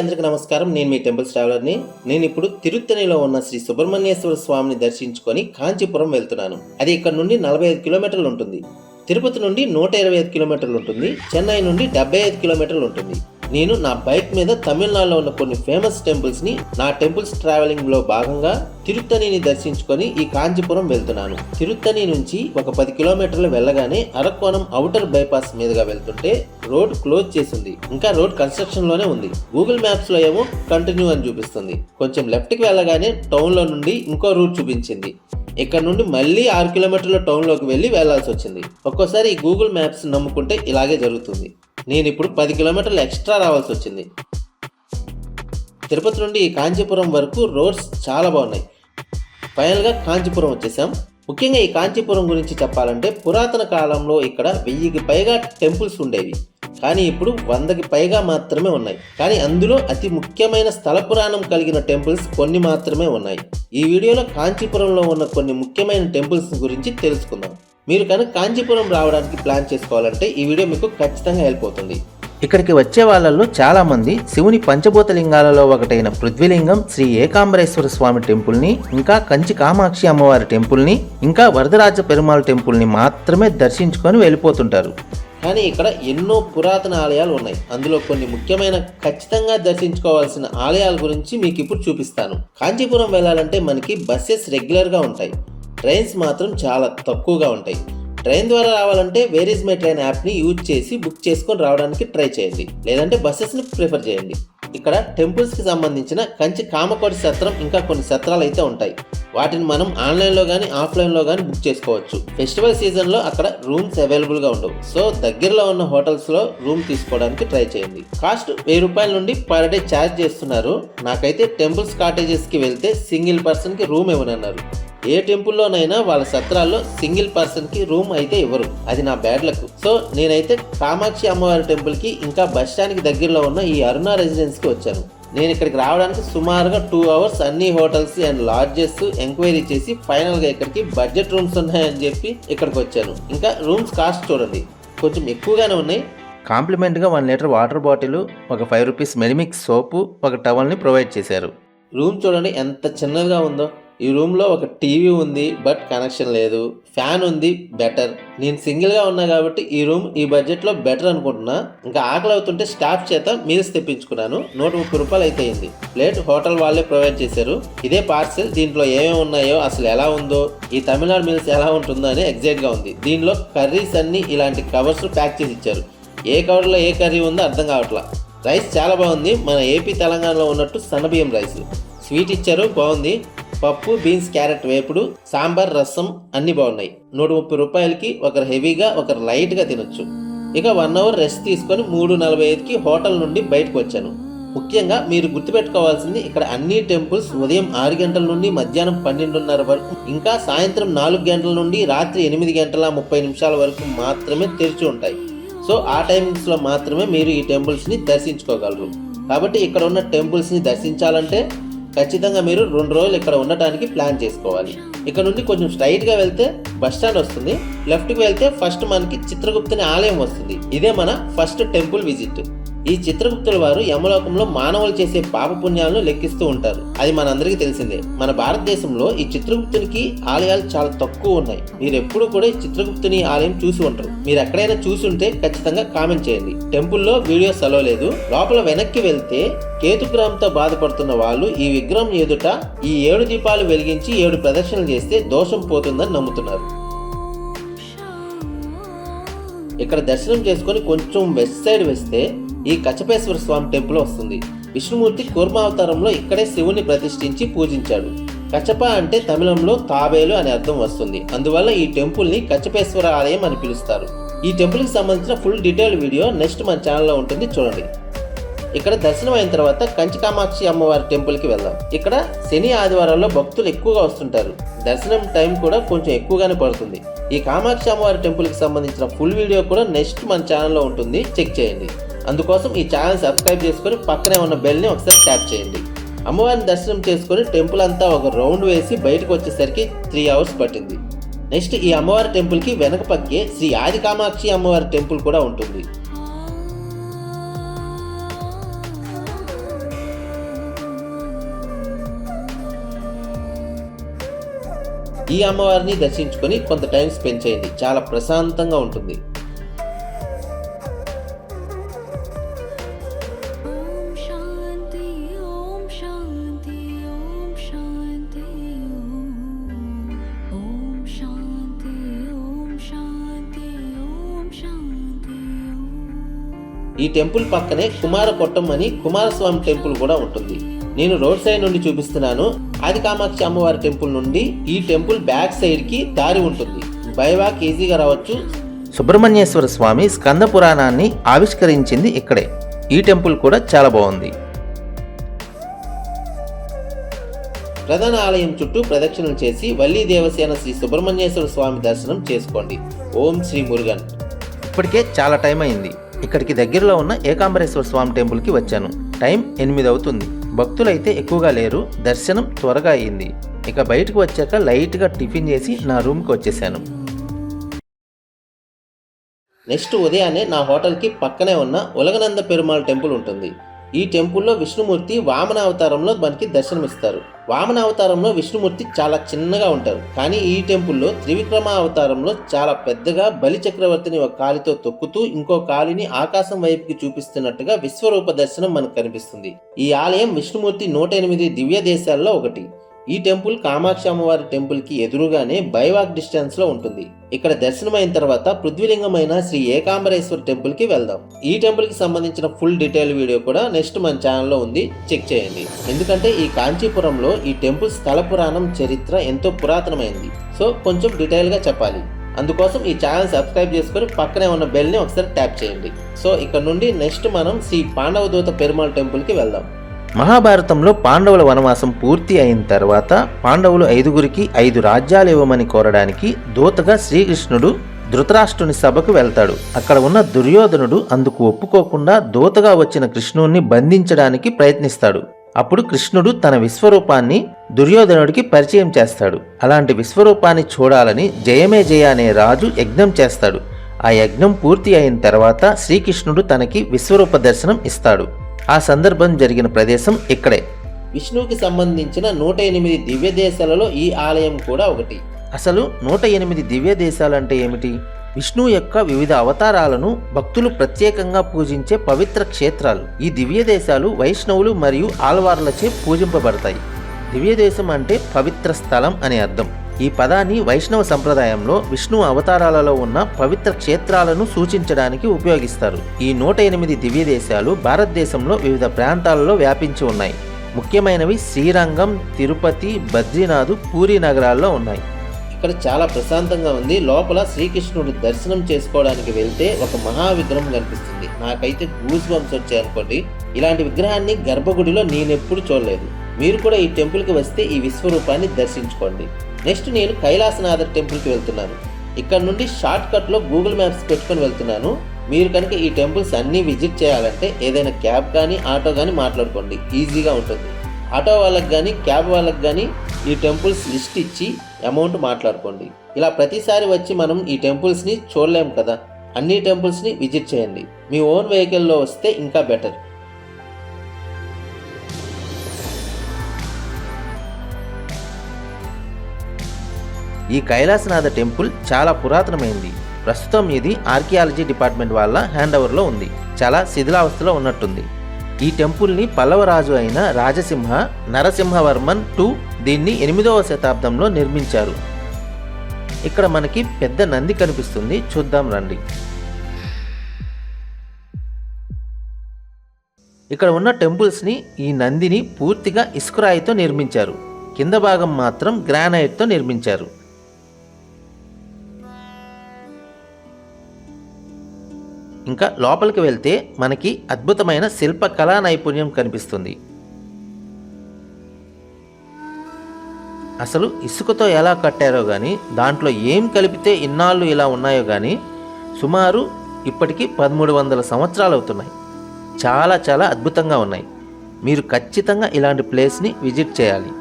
అందరికీ నమస్కారం. నేను మీ టెంపుల్స్ ట్రావెలర్ని. నేను ఇప్పుడు తిరుత్తణిలో ఉన్న శ్రీ సుబ్రహ్మణ్యేశ్వర స్వామిని దర్శించుకొని కాంచీపురం వెళ్తున్నాను. అది ఇక్కడ నుండి 45 కిలోమీటర్లు ఉంటుంది. తిరుపతి నుండి 125 కిలోమీటర్లు ఉంటుంది. చెన్నై నుండి 75 కిలోమీటర్లు ఉంటుంది. నేను నా బైక్ మీద తమిళనాడులో ఉన్న కొన్ని ఫేమస్ టెంపుల్స్ ని నా టెంపుల్స్ ట్రావెలింగ్ లో భాగంగా తిరుత్తణిని దర్శించుకొని ఈ కాంచీపురం వెళ్తున్నాను. తిరుత్తణి నుంచి ఒక 10 కిలోమీటర్లు వెళ్ళగానే అరక్కోణం ఔటర్ బైపాస్ మీదుగా వెళ్తుంటే రోడ్ క్లోజ్ చేసింది. ఇంకా రోడ్ కన్స్ట్రక్షన్ లోనే ఉంది. గూగుల్ మ్యాప్స్ లో ఏమో కంటిన్యూ అని చూపిస్తుంది. కొంచెం లెఫ్ట్ కి వెళ్ళగానే టౌన్ లో నుండి ఇంకో రూట్ చూపించింది. ఇక్కడ నుండి మళ్ళీ 6 కిలోమీటర్ల టౌన్ లోకి వెళ్లాల్సి వచ్చింది. ఒక్కోసారి ఈ గూగుల్ మ్యాప్స్ నమ్ముకుంటే ఇలాగే జరుగుతుంది. నేను ఇప్పుడు 10 కిలోమీటర్లు ఎక్స్ట్రా రావాల్సి వచ్చింది. తిరుపతి నుండి కాంచీపురం వరకు రోడ్స్ చాలా బాగున్నాయి. ఫైనల్గా కాంచీపురం వచ్చేసాం. ముఖ్యంగా ఈ కాంచీపురం గురించి చెప్పాలంటే పురాతన కాలంలో ఇక్కడ 1000కి పైగా టెంపుల్స్ ఉండేవి. కానీ ఇప్పుడు 100కి పైగా మాత్రమే ఉన్నాయి. కానీ అందులో అతి ముఖ్యమైన స్థల పురాణం కలిగిన టెంపుల్స్ కొన్ని మాత్రమే ఉన్నాయి. ఈ వీడియోలో కాంచీపురంలో ఉన్న కొన్ని ముఖ్యమైన టెంపుల్స్ గురించి తెలుసుకుందాం. మీరు కనుక కాంచీపురం రావడానికి ప్లాన్ చేసుకోవాలంటే ఈ వీడియో మీకు ఖచ్చితంగా హెల్ప్ అవుతుంది. ఇక్కడికి వచ్చే వాళ్ళల్లో చాలా మంది శివుని పంచభూత లింగాలలో ఒకటైన పృథ్వీలింగం, శ్రీ ఏకాంబరేశ్వర స్వామి టెంపుల్ని, ఇంకా కంచి కామాక్షి అమ్మవారి టెంపుల్ని, ఇంకా వరదరాజ పెరుమాళ్ టెంపుల్ని మాత్రమే దర్శించుకొని వెళ్ళిపోతుంటారు. కానీ ఇక్కడ ఎన్నో పురాతన ఆలయాలు ఉన్నాయి. అందులో కొన్ని ముఖ్యమైన ఖచ్చితంగా దర్శించుకోవాల్సిన ఆలయాల గురించి మీకు ఇప్పుడు చూపిస్తాను. కాంచీపురం వెళ్ళాలంటే మనకి బస్సెస్ రెగ్యులర్గా ఉంటాయి. ట్రైన్స్ మాత్రం చాలా తక్కువగా ఉంటాయి. ట్రైన్ ద్వారా రావాలంటే వేర్ ఇస్ మై ట్రైన్ యాప్ని యూజ్ చేసి బుక్ చేసుకొని రావడానికి ట్రై చేయండి. లేదంటే బస్సెస్ని ప్రిఫర్ చేయండి. ఇక్కడ టెంపుల్స్కి సంబంధించిన కంచి కామకోటి సత్రం ఇంకా కొన్ని సత్రాలు అయితే ఉంటాయి. వాటిని మనం ఆన్లైన్లో కానీ ఆఫ్లైన్లో కానీ బుక్ చేసుకోవచ్చు. ఫెస్టివల్ సీజన్లో అక్కడ రూమ్స్ అవైలబుల్గా ఉండవు. సో దగ్గరలో ఉన్న హోటల్స్లో రూమ్ తీసుకోవడానికి ట్రై చేయండి. కాస్ట్ 1000 రూపాయల నుండి పర్ డే ఛార్జ్ చేస్తున్నారు. నాకైతే టెంపుల్స్ కాటేజెస్కి వెళ్తే సింగిల్ పర్సన్కి రూమ్ ఇవ్వనన్నారు. ఏ టెంపుల్లోనైనా వాళ్ళ సత్రాల్లో సింగిల్ పర్సన్కి రూమ్ అయితే ఇవ్వరు. అది నా బ్యాడ్ లక్. సో నేనైతే కామాక్షి అమ్మవారి టెంపుల్కి ఇంకా బస్ స్టాండ్కి దగ్గరలో ఉన్న ఈ అరుణ రెసిడెన్స్కి వచ్చాను. నేను ఇక్కడికి రావడానికి సుమారుగా 2 అవర్స్ అన్ని హోటల్స్ అండ్ లాడ్జెస్ ఎంక్వైరీ చేసి ఫైనల్గా ఇక్కడికి బడ్జెట్ రూమ్స్ ఉన్నాయని చెప్పి ఇక్కడికి వచ్చాను. ఇంకా రూమ్స్ కాస్ట్ చూడండి, కొంచెం ఎక్కువగానే ఉన్నాయి. కాంప్లిమెంట్గా 1 లీటర్ వాటర్ బాటిల్, ఒక 5 రూపీస్ మెడిమిక్స్ సోపు, ఒక టవల్ని ప్రొవైడ్ చేశారు. రూమ్ చూడండి ఎంత చిన్నగా ఉందో. ఈ రూమ్లో ఒక టీవీ ఉంది, బట్ కనెక్షన్ లేదు. ఫ్యాన్ ఉంది, బెటర్. నేను సింగిల్గా ఉన్నా కాబట్టి ఈ రూమ్ ఈ బడ్జెట్లో బెటర్ అనుకుంటున్నా. ఇంకా ఆకలి అవుతుంటే స్టాఫ్ చేత మీల్స్ తెప్పించుకున్నాను. 130 రూపాయలు అయితే అయింది. ప్లేట్ హోటల్ వాళ్ళే ప్రొవైడ్ చేశారు. ఇదే పార్సెల్. దీంట్లో ఏమేమి ఉన్నాయో, అసలు ఎలా ఉందో, ఈ తమిళనాడు మీల్స్ ఎలా ఉంటుందో అని ఎగ్జైట్గా ఉంది. దీనిలో కర్రీస్ అన్నీ ఇలాంటి కవర్స్ ప్యాక్ చేసి ఇచ్చారు. ఏ కవర్లో ఏ కర్రీ ఉందో అర్థం కావట్లా. రైస్ చాలా బాగుంది. మన ఏపీ తెలంగాణలో ఉన్నట్టు సన్నబియ్యం రైస్. స్వీట్ ఇచ్చారు, బాగుంది. పప్పు, బీన్స్, క్యారెట్ వేపుడు, సాంబార్, రసం అన్నీ బాగున్నాయి. 130 రూపాయలకి ఒకరు హెవీగా ఒకరు లైట్గా తినొచ్చు. ఇక 1 అవర్ రెస్ట్ తీసుకొని 3:45కి హోటల్ నుండి బయటకు వచ్చాను. ముఖ్యంగా మీరు గుర్తుపెట్టుకోవాల్సింది, ఇక్కడ అన్ని టెంపుల్స్ ఉదయం 6 గంటల నుండి మధ్యాహ్నం 12:30 వరకు, ఇంకా సాయంత్రం 4 గంటల నుండి రాత్రి 8:30 వరకు మాత్రమే తెరిచి ఉంటాయి. సో ఆ టైమింగ్స్లో మాత్రమే మీరు ఈ టెంపుల్స్ని దర్శించుకోగలరు. కాబట్టి ఇక్కడ ఉన్న టెంపుల్స్ని దర్శించాలంటే ఖచ్చితంగా మీరు 2 రోజులు ఇక్కడ ఉండటానికి ప్లాన్ చేసుకోవాలి. ఇక్కడ నుండి కొంచెం స్ట్రైట్గా వెళ్తే బస్ స్టాండ్ వస్తుంది. లెఫ్ట్కి వెళ్తే ఫస్ట్ మనకి చిత్రగుప్తుని ఆలయం వస్తుంది. ఇదే మన ఫస్ట్ టెంపుల్ విజిట్. ఈ చిత్రగుప్తుల వారు యమలోకంలో మానవులు చేసే పాప పుణ్యాలను లెక్కిస్తూ ఉంటారు. అది మనందరికీ తెలిసిందే. మన భారతదేశంలో ఈ చిత్రగుప్తునికి ఆలయాలు చాలా తక్కువ ఉన్నాయి. మీరు ఎప్పుడు కూడా ఈ చిత్రగుప్తుని ఆలయం చూసి ఉంటారు. మీరు ఎక్కడైనా చూసి ఉంటే ఖచ్చితంగా కామెంట్ చేయండి. టెంపుల్లో వీడియోస్ అలో లేదు. లోపల వెనక్కి వెళ్తే కేతుగ్రహంతో బాధపడుతున్న వాళ్ళు ఈ విగ్రహం ఎదుట ఈ 7 దీపాలు వెలిగించి 7 ప్రదక్షిణలు చేస్తే దోషం పోతుందని నమ్ముతున్నారు. ఇక్కడ దర్శనం చేసుకొని కొంచెం వెస్ట్ సైడ్ వేస్తే ఈ కచపేశ్వర స్వామి టెంపుల్ వస్తుంది. విష్ణుమూర్తి కూర్మావతారంలో ఇక్కడే శివుని ప్రతిష్ఠించి పూజించాడు. కచప అంటే తమిళంలో తాబేలు అనే అర్థం వస్తుంది. అందువల్ల ఈ టెంపుల్ని కచపేశ్వర ఆలయం అని పిలుస్తారు. ఈ టెంపుల్కి సంబంధించిన ఫుల్ డీటెయిల్ వీడియో నెక్స్ట్ మన ఛానల్లో ఉంటుంది, చూడండి. ఇక్కడ దర్శనం అయిన తర్వాత కంచి కామాక్షి అమ్మవారి టెంపుల్కి వెళ్దాం. ఇక్కడ శని ఆదివారాల్లో భక్తులు ఎక్కువగా వస్తుంటారు. దర్శనం టైం కూడా కొంచెం ఎక్కువగానే పడుతుంది. ఈ కామాక్షి అమ్మవారి టెంపుల్కి సంబంధించిన ఫుల్ వీడియో కూడా నెక్స్ట్ మన ఛానల్లో ఉంటుంది, చెక్ చేయండి. అందుకోసం ఈ ఛానల్ సబ్స్క్రైబ్ చేసుకొని పక్కనే ఉన్న బెల్ని ఒకసారి ట్యాప్ చేయండి. అమ్మవారిని దర్శనం చేసుకొని టెంపుల్ అంతా ఒక రౌండ్ వేసి బయటకు వచ్చేసరికి 3 అవర్స్ పట్టింది. నెక్స్ట్ ఈ అమ్మవారి టెంపుల్కి వెనక పక్కే శ్రీ ఆది కామాక్షి అమ్మవారి టెంపుల్ కూడా ఉంటుంది. ఈ అమ్మవారిని దర్శించుకొని కొంత టైం స్పెండ్ చేయండి, చాలా ప్రశాంతంగా ఉంటుంది. ఈ టెంపుల్ పక్కనే కుమారకొట్టం అని కుమారస్వామి టెంపుల్ కూడా ఉంటుంది. నేను రోడ్ సైడ్ నుండి చూపిస్తున్నాను. ఆది కామాక్షి అమ్మవారి టెంపుల్ నుండి ఈ టెంపుల్ బ్యాక్ సైడ్ కి దారి ఉంటుంది. బై వాక్ ఈజీగా రావచ్చు. సుబ్రహ్మణ్యేశ్వర స్వామి స్కంద పురాణాన్ని ఆవిష్కరించింది ఇక్కడే. ఈ టెంపుల్ కూడా చాలా బాగుంది. ప్రధాన ఆలయం చుట్టూ ప్రదక్షిణలు చేసి వల్లీ దేవసేన శ్రీ సుబ్రహ్మణ్యేశ్వర స్వామి దర్శనం చేసుకోండి. ఓం శ్రీ మురుగన్. ఇప్పటికే చాలా టైం అయింది. ఇక్కడికి దగ్గరలో ఉన్న ఏకాంబరేశ్వర స్వామి టెంపుల్కి వచ్చాను. టైం 8 అవుతుంది. భక్తులైతే ఎక్కువగా లేరు. దర్శనం త్వరగా అయింది. ఇక బయటకు వచ్చాక లైట్గా టిఫిన్ చేసి నా రూమ్కి వచ్చేసాను. నెక్స్ట్ ఉదయాన్నే నా హోటల్కి పక్కనే ఉన్న ఉలగనంద పెరుమాళ్ టెంపుల్ ఉంటుంది. ఈ టెంపుల్లో విష్ణుమూర్తి వామన అవతారంలో మనకి దర్శనమిస్తారు. వామన అవతారంలో విష్ణుమూర్తి చాలా చిన్నగా ఉంటారు. కానీ ఈ టెంపుల్లో త్రివిక్రమ అవతారంలో చాలా పెద్దగా బలి చక్రవర్తిని ఒక కాలితో తొక్కుతూ ఇంకో కాలిని ఆకాశం వైపుకి చూపిస్తున్నట్టుగా విశ్వరూప దర్శనం మనకు కనిపిస్తుంది. ఈ ఆలయం విష్ణుమూర్తి 108 దివ్య దేశాల్లో ఒకటి. ఈ టెంపుల్ కామాక్షి అమ్మవారి టెంపుల్ కి ఎదురుగానే బైవాక్ డిస్టెన్స్ లో ఉంటుంది. ఇక్కడ దర్శనం అయిన తర్వాత పృథ్వీలింగమైన శ్రీ ఏకాంబరేశ్వర టెంపుల్ కి వెళ్దాం. ఈ టెంపుల్ కి సంబంధించిన ఫుల్ డీటెయిల్ వీడియో కూడా నెక్స్ట్ మన ఛానల్లో ఉంది, చెక్ చేయండి. ఎందుకంటే ఈ కాంచీపురంలో ఈ టెంపుల్ స్థల పురాణం చరిత్ర ఎంతో పురాతనమైంది. సో కొంచెం డీటెయిల్ గా చెప్పాలి. అందుకోసం ఈ ఛానల్ సబ్స్క్రైబ్ చేసుకొని పక్కనే ఉన్న బెల్ ని ఒకసారి ట్యాప్ చేయండి. సో ఇక్కడ నుండి నెక్స్ట్ మనం శ్రీ పాండవదూత పెరుమాళ్ టెంపుల్ కి వెళ్దాం. మహాభారతంలో పాండవుల వనవాసం పూర్తి అయిన తర్వాత పాండవులు 5గురికి 5 రాజ్యాలు ఇవ్వమని కోరడానికి దూతగా శ్రీకృష్ణుడు ధృతరాష్ట్రుని సభకు వెళ్తాడు. అక్కడ ఉన్న దుర్యోధనుడు అందుకు ఒప్పుకోకుండా దూతగా వచ్చిన కృష్ణుణ్ణి బంధించడానికి ప్రయత్నిస్తాడు. అప్పుడు కృష్ణుడు తన విశ్వరూపాన్ని దుర్యోధనుడికి పరిచయం చేస్తాడు. అలాంటి విశ్వరూపాన్ని చూడాలని జయమే జయ అనే రాజు యజ్ఞం చేస్తాడు. ఆ యజ్ఞం పూర్తి అయిన తర్వాత శ్రీకృష్ణుడు తనకి విశ్వరూప దర్శనం ఇస్తాడు. ఆ సందర్భం జరిగిన ప్రదేశం ఇక్కడే. విష్ణువుకి సంబంధించిన 108 దివ్య దేశాలలో ఈ ఆలయం కూడా ఒకటి. అసలు 108 దివ్య దేశాలంటే ఏమిటి? విష్ణువు యొక్క వివిధ అవతారాలను భక్తులు ప్రత్యేకంగా పూజించే పవిత్ర క్షేత్రాలు. ఈ దివ్య దేశాలు వైష్ణవులు మరియు ఆల్వార్లచే పూజింపబడతాయి. దివ్య దేశం అంటే పవిత్ర స్థలం అని అర్థం. ఈ పదాన్ని వైష్ణవ సంప్రదాయంలో విష్ణు అవతారాలలో ఉన్న పవిత్ర క్షేత్రాలను సూచించడానికి ఉపయోగిస్తారు. ఈ 108 దివ్య దేశాలు భారతదేశంలో వివిధ ప్రాంతాలలో వ్యాపించి ఉన్నాయి. ముఖ్యమైనవి శ్రీరంగం, తిరుపతి, బద్రీనాథ్, పూరి నగరాల్లో ఉన్నాయి. ఇక్కడ చాలా ప్రశాంతంగా ఉంది. లోపల శ్రీకృష్ణుడి దర్శనం చేసుకోవడానికి వెళ్తే ఒక మహా విగ్రహం కనిపిస్తుంది. నాకైతే గూస్ బంప్స్ వచ్చాయనుకోండి. ఇలాంటి విగ్రహాన్ని గర్భగుడిలో నేనెప్పుడు చూడలేదు. మీరు కూడా ఈ టెంపుల్కి వస్తే ఈ విశ్వరూపాన్ని దర్శించుకోండి. నెక్స్ట్ నేను కైలాసనాథర్ టెంపుల్కి వెళ్తున్నాను. ఇక్కడ నుండి షార్ట్ కట్లో గూగుల్ మ్యాప్స్ పెట్టుకొని వెళ్తున్నాను. మీరు కనుక ఈ టెంపుల్స్ అన్నీ విజిట్ చేయాలంటే ఏదైనా క్యాబ్ కానీ ఆటో కానీ మాట్లాడుకోండి, ఈజీగా ఉంటుంది. ఆటో వాళ్ళకి కానీ క్యాబ్ వాళ్ళకి కానీ ఈ టెంపుల్స్ లిస్ట్ ఇచ్చి అమౌంట్ మాట్లాడుకోండి. ఇలా ప్రతిసారి వచ్చి మనం ఈ టెంపుల్స్ని చూడలేము కదా. అన్ని టెంపుల్స్ని విజిట్ చేయండి. మీ ఓన్ వెహికల్లో వస్తే ఇంకా బెటర్. ఈ కైలాసనాథ టెంపుల్ చాలా పురాతనమైంది. ప్రస్తుతం ఇది ఆర్కియాలజీ డిపార్ట్మెంట్ వాళ్ళ హ్యాండ్ ఓవర్లో ఉంది. చాలా శిథిలావస్థలో ఉన్నట్టుంది. ఈ టెంపుల్ని పల్లవరాజు అయిన రాజసింహ నరసింహవర్మన్ II దీన్ని 8వ శతాబ్దంలో నిర్మించారు. ఇక్కడ మనకి పెద్ద నంది కనిపిస్తుంది, చూద్దాం రండి. ఇక్కడ ఉన్న టెంపుల్స్ని ఈ నందిని పూర్తిగా ఇసుకరాయితో నిర్మించారు. కింద భాగం మాత్రం గ్రానైట్తో నిర్మించారు. ఇంకా లోపలికి వెళ్తే మనకి అద్భుతమైన శిల్ప కళా నైపుణ్యం కనిపిస్తుంది. అసలు ఇసుకతో ఎలా కట్టారో కానీ, దాంట్లో ఏం కలిపితే ఇన్నాళ్ళు ఇలా ఉన్నాయో కానీ సుమారు ఇప్పటికీ 1300 సంవత్సరాలు అవుతున్నాయి. చాలా చాలా అద్భుతంగా ఉన్నాయి. మీరు ఖచ్చితంగా ఇలాంటి ప్లేస్ని విజిట్ చేయాలి.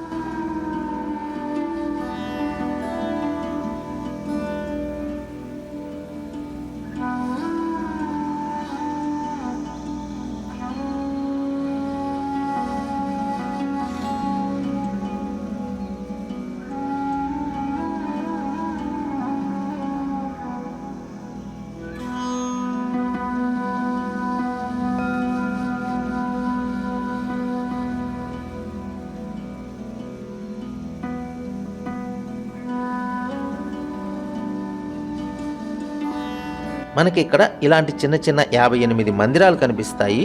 మనకి ఇక్కడ ఇలాంటి చిన్న చిన్న 58 మందిరాలు కనిపిస్తాయి.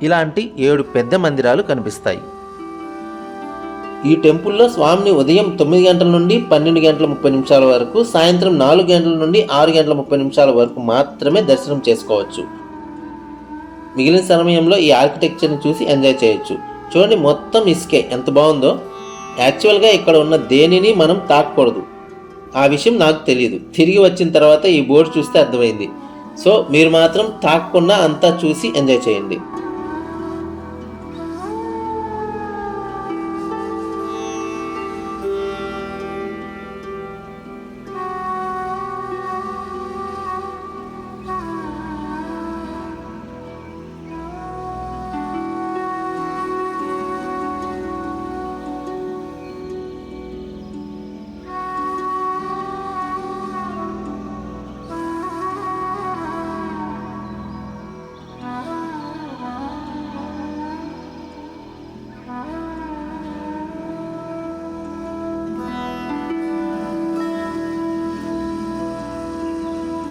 ఇలాంటి 7 పెద్ద మందిరాలు కనిపిస్తాయి. ఈ టెంపుల్లో స్వామిని ఉదయం 9 గంటల నుండి 12 గంటల 30 నిమిషాల వరకు, సాయంత్రం 4 గంటల నుండి 6 గంటల 30 నిమిషాల వరకు మాత్రమే దర్శనం చేసుకోవచ్చు. మిగిలిన సమయంలో ఈ ఆర్కిటెక్చర్ని చూసి ఎంజాయ్ చేయొచ్చు. చూడండి, మొత్తం ఇసుకే ఎంత బాగుందో. యాక్చువల్గా ఇక్కడ ఉన్న దేనిని మనం తాకూడదు. ఆ విషయం నాకు తెలియదు. తిరిగి వచ్చిన తర్వాత ఈ బోర్డు చూస్తే అర్థమైంది. సో మీరు మాత్రం తాకకుండా అంతా చూసి ఎంజాయ్ చేయండి.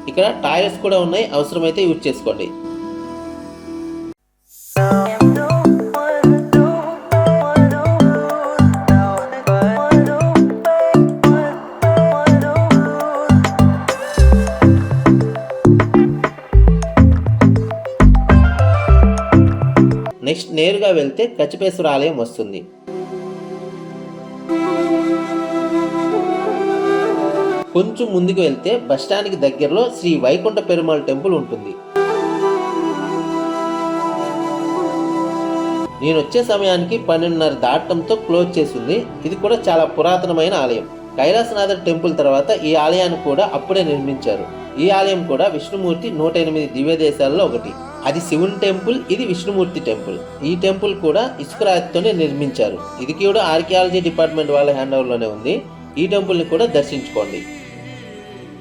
ఇక్కడ టాయిలెట్స్ కూడా ఉన్నాయి, అవసరమైతే యూజ్ చేసుకోండి. నెక్స్ట్ నేరుగా వెళ్తే కచ్చిపేశ్వర ఆలయం వస్తుంది. కొంచెం ముందుకు వెళ్తే బస్టాండ్కి దగ్గరలో శ్రీ వైకుంఠ పెరుమాళ్ టెంపుల్ ఉంటుంది. నేను వచ్చే సమయానికి 12:30 దాటంతో క్లోజ్ చేసింది. ఇది కూడా చాలా పురాతనమైన ఆలయం. కైలాసనాథర్ టెంపుల్ తర్వాత ఈ ఆలయాన్ని కూడా అప్పుడే నిర్మించారు. ఈ ఆలయం కూడా విష్ణుమూర్తి 108 దివ్య దేశాలలో ఒకటి. అది శివుని టెంపుల్, ఇది విష్ణుమూర్తి టెంపుల్. ఈ టెంపుల్ కూడా ఇసుక రాతితోనే నిర్మించారు. ఇది కూడా ఆర్కియాలజీ డిపార్ట్మెంట్ వాళ్ళ హ్యాండ్ ఓవర్లోనే ఉంది. ఈ టెంపుల్ని కూడా దర్శించుకోండి.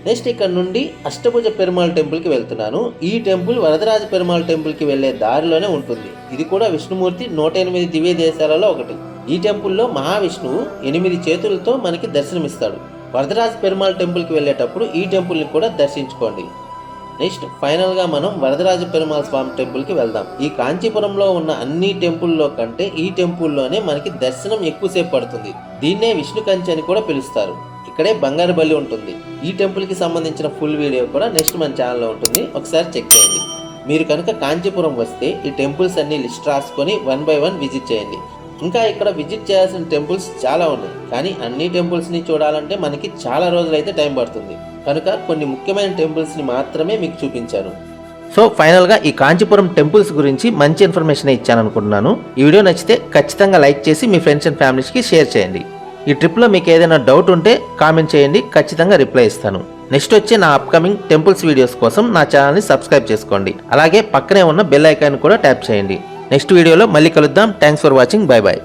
నెక్స్ట్ ఇక్కడ నుండి అష్టభుజ పెరుమాళ్ టెంపుల్కి వెళ్తున్నాను. ఈ టెంపుల్ వరదరాజ పెరుమాళ్ టెంపుల్కి వెళ్లే దారిలోనే ఉంటుంది. ఇది కూడా విష్ణుమూర్తి 108 దివ్య దేశాలలో ఒకటి. ఈ టెంపుల్లో మహావిష్ణువు 8 చేతులతో మనకి దర్శనమిస్తాడు. వరదరాజ పెరుమాళ్ టెంపుల్కి వెళ్ళేటప్పుడు ఈ టెంపుల్ని కూడా దర్శించుకోండి. నెక్స్ట్ ఫైనల్గా మనం వరదరాజ పెరుమాళ్ స్వామి టెంపుల్కి వెళ్దాం. ఈ కాంచీపురంలో ఉన్న అన్ని టెంపుల్లో కంటే ఈ టెంపుల్లోనే మనకి దర్శనం ఎక్కువసేపు పడుతుంది. దీన్నే విష్ణు కంచి అని కూడా పిలుస్తారు. ఇక్కడే బంగారు బల్లి ఉంటుంది. ఈ టెంపుల్కి సంబంధించిన ఫుల్ వీడియో కూడా నెక్స్ట్ మన ఛానల్లో ఉంటుంది, ఒకసారి చెక్ చేయండి. మీరు కనుక కాంచీపురం వస్తే ఈ టెంపుల్స్ అన్ని లిస్ట్ రాసుకొని 1 by 1 విజిట్ చేయండి. ఇంకా ఇక్కడ విజిట్ చేయాల్సిన టెంపుల్స్ చాలా ఉన్నాయి, కానీ అన్ని టెంపుల్స్ని చూడాలంటే మనకి చాలా రోజులైతే టైం పడుతుంది. కనుక కొన్ని ముఖ్యమైన టెంపుల్స్ని మాత్రమే మీకు చూపించాను. సో ఫైనల్గా ఈ కాంచీపురం టెంపుల్స్ గురించి మంచి ఇన్ఫర్మేషన్ ఇచ్చాను అనుకుంటున్నాను. ఈ వీడియో నచ్చితే ఖచ్చితంగా లైక్ చేసి మీ ఫ్రెండ్స్ అండ్ ఫ్యామిలీస్కి షేర్ చేయండి. ఈ ట్రిప్లో మీకు ఏదైనా డౌట్ ఉంటే కామెంట్ చేయండి, ఖచ్చితంగా రిప్లై ఇస్తాను. నెక్స్ట్ వచ్చే నా అప్కమింగ్ టెంపుల్స్ వీడియోస్ కోసం నా ఛానల్ని సబ్స్క్రైబ్ చేసుకోండి. అలాగే పక్కనే ఉన్న బెల్ ఐకాన్ కూడా ట్యాప్ చేయండి. నెక్స్ట్ వీడియోలో మళ్ళీ కలుద్దాం. Thanks for watching. Bye bye.